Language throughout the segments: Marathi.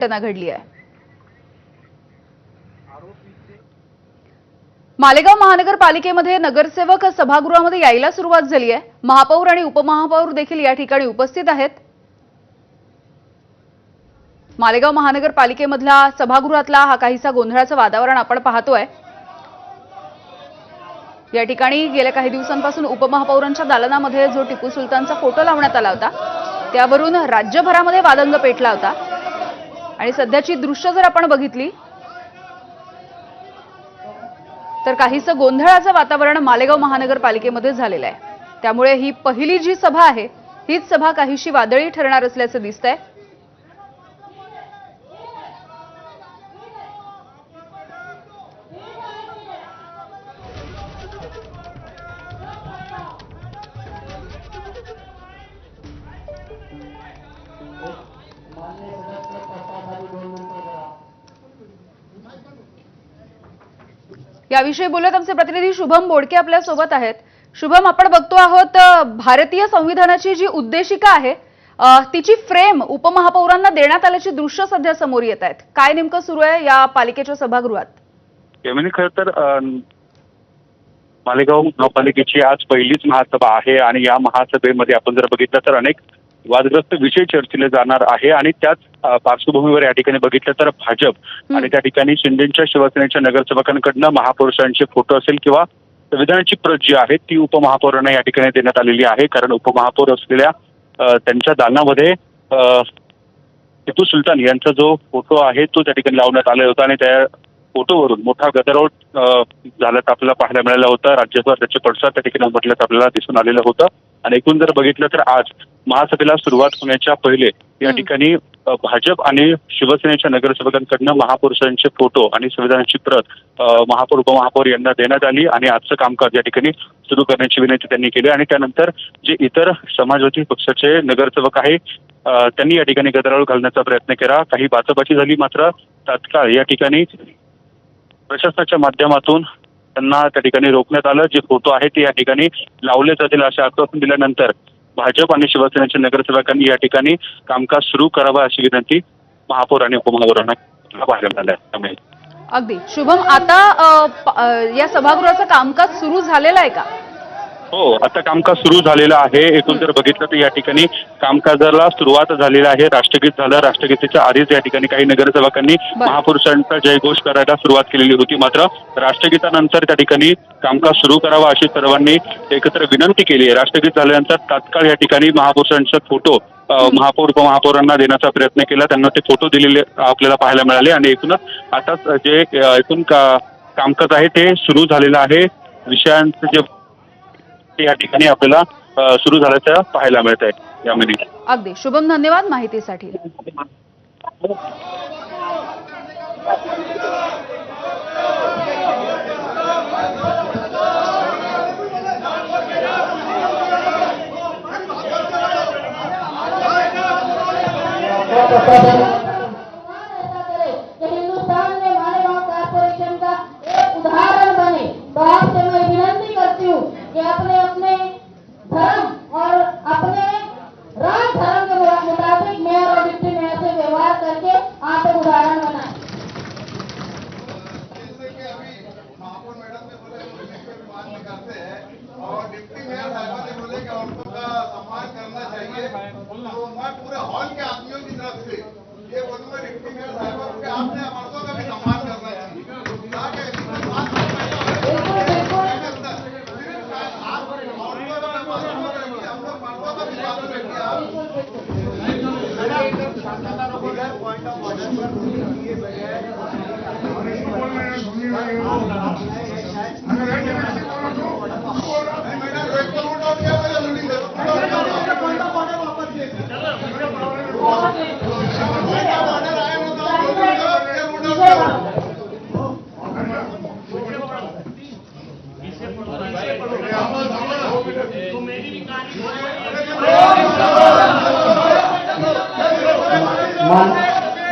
घटना घडली आहे। मालेगाव महानगरपालिकेमध्ये नगरसेवक सभागृहामध्ये यायला सुरुवात झाली आहे। महापौर आणि उपमहापौर देखील या ठिकाणी उपस्थित आहेत। मालेगाव महानगरपालिकेमधला सभागृहातला हा काहीसा गोंधळाचं वातावरण आपण पाहतोय। या ठिकाणी गेल्या काही दिवसांपासून उपमहापौरांच्या दालनामध्ये जो टिपू सुलतानचा फोटो लावण्यात आला होता त्यावरून राज्यभरामध्ये वादंग पेटला होता आणि सध्याची दृश्य जर आपण बघितली तर काहीसं गोंधळाचं वातावरण मालेगाव महानगरपालिकेमध्ये झालेलं आहे। त्यामुळे ही पहिली जी सभा आहे हीच सभा काहीशी वादळी ठरणार असल्याचं दिसतंय। याविषयी बोलत आमचे प्रतिनिधी शुभम बोडके आपल्या सोबत आहेत। शुभम, आपण बघतो आहोत भारतीय संविधानाची जी उद्देशिका आहे तिची फ्रेम उपमहापौरांना देण्यात आल्याची दृश्य सध्या समोर येत आहेत। काय नेमकं सुरू आहे या पालिकेच्या सभागृहात? खरं तर मालेगाव महापालिकेची आज पहिलीच महासभा आहे आणि या महासभेमध्ये आपण जर बघितलं तर अनेक वादग्रस्त विषय चर्चिले जाणार आहे आणि त्याच पार्श्वभूमीवर या ठिकाणी बघितलं तर भाजप आणि त्या ठिकाणी शिंदेच्या शिवसेनेच्या नगरसेवकांकडनं महापौरांचे फोटो असेल किंवा संविधानाची प्रत जी आहे ती उपमहापौरांना या ठिकाणी देण्यात आलेली आहे। कारण उपमहापौर असलेल्या त्यांच्या दालनामध्ये टिपू सुलतान यांचा जो फोटो आहे तो त्या ठिकाणी लावण्यात आला होता आणि त्या फोटोवरून मोठा गदारोळ झाल्याचं आपल्याला पाहायला मिळालं होतं। राज्यभर त्याचे पडसाद त्या ठिकाणी उमटल्याचं आपल्याला दिसून आलेलं होतं आणि एकूण जर बघितलं तर आज महासभेला सुरुवात होण्याच्या पहिले या ठिकाणी भाजप आणि शिवसेनेच्या नगरसेवकांकडनं महापुरुषांचे फोटो आणि संविधानाची प्रत महापौर उपमहापौर यांना देण्यात आली आणि आजचं कामकाज या ठिकाणी सुरू करण्याची विनंती त्यांनी केली आणि त्यानंतर जे इतर समाजवादी पक्षाचे नगरसेवक आहे त्यांनी या ठिकाणी गदारोळ घालण्याचा प्रयत्न केला। काही बाचाबाची झाली, मात्र तात्काळ या ठिकाणी प्रशासनाच्या माध्यमातून त्यांना त्या ठिकाणी रोखण्यात आलं। जे फोटो आहे ते या ठिकाणी लावले जातील असे आश्वासन दिल्यानंतर भाजप आणि शिवसेनेच्या नगरसेवकांनी या ठिकाणी कामकाज सुरू करावं अशी विनंती महापौर आणि उपमहापौरांना पाहायला मिळाली। अगदी शुभम, आता या सभागृहाचं कामकाज सुरू झालेलं आहे का? हो, आता कामकाज सुरू झालेलं आहे। एकूण जर बघितलं तर या ठिकाणी कामकाजाला सुरुवात झालेली आहे। राष्ट्रगीत झालं, राष्ट्रगीताच्या आधीच या ठिकाणी काही नगरसेवकांनी महापुरुषांचा जयघोष करायला सुरुवात केलेली होती, मात्र राष्ट्रगीतानंतर त्या ठिकाणी कामकाज सुरू करावं अशी सर्वांनी एकत्र विनंती केली आहे। राष्ट्रगीत झाल्यानंतर तात्काळ या ठिकाणी महापुरुषांचा फोटो महापौर उपमहापौरांना देण्याचा प्रयत्न केला, त्यांना ते फोटो दिलेले आपल्याला पाहायला मिळाले आणि एकूणच आता जे एकूण कामकाज आहे ते सुरू झालेलं आहे। विषयांचं जे या ठिकाणी आपल्याला सुरू झाल्याचं पाहायला मिळत आहे यामध्ये। अगदी शुभम, धन्यवाद माहितीसाठी। हिंदुस्तान में मालेगांव कॉर्पोरेशन का एक उदाहरण बने तो आपसे मैं विनती करती हूँ कि अपने अपने धर्म और अपने राम धर्म के मुताबिक मेयर और डिप्टी मेयर से व्यवहार करके आप एक उदाहरण बनाए। महापौर मैडम ने बोले सम्मान करते हैं और डिप्टी मेयर साहब ने बोले कि औरतों का सम्मान करना चाहिए, तो मैं पूरे हॉल के आदमियों की तरफ से ये बोलूंगा डिप्टी मेयर साहब कि आपने औरतों का भी सम्मान करना चाहिए।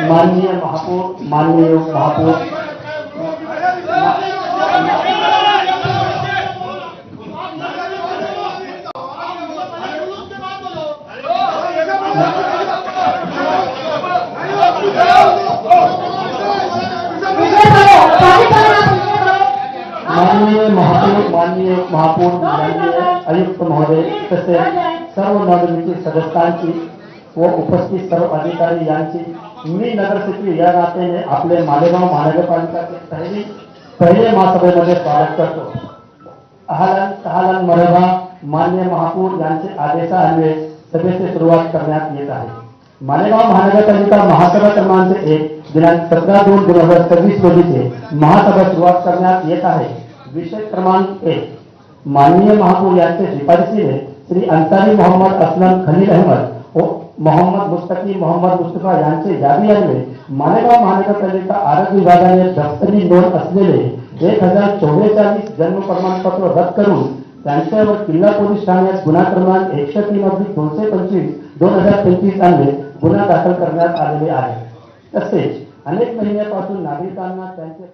माननीय महापौर Yeah. माननीय महापौर माननीय आयुक्त महोदय तसेच सर्व नोंदणीची सदस्यांची व उपस्थित सर्व अधिकारी यांची मी नगरसचिव या नात्याने आपले मालेगाव महानगरपालिकाचे पहिले महासभेमध्ये स्वागत करतो. अहलन मरहबा. माननीय महापौर यांचे आदेशान्वये सभेची सुरुवात करण्यात येत आहे. मालेगाव महानगरपालिका महासभा क्रमांक 1 दिनांक 17/2/2026 रोजीचे महासभा सुरुवात करण्यात येत आहे. विषय क्रमांक 1. माननीय महापौर यांचे शिफारसीने श्री अन्सारी मोहम्मद असलम खलील अहमद व मोहम्मद मुस्तकी मोहम्मद मुस्तफा यांचे यादी अन्वये मालेगाव महानगरपालिका आरोग्य विभागाने दफ्तरी नोंद असलेले 1044 जन्म प्रमाणपत्र रद्द करून त्यांच्यावर किल्ला पोलीस ठाण्यात गुन्हा क्रमांक 103/225/2025 अन्वये गुन्हा दाखल करण्यात आलेले आहे. तसेच अनेक महिन्यापासून नागरिकांना त्यांचे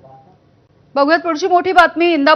बघूयात पुढची मोठी बातमी. इंदापूर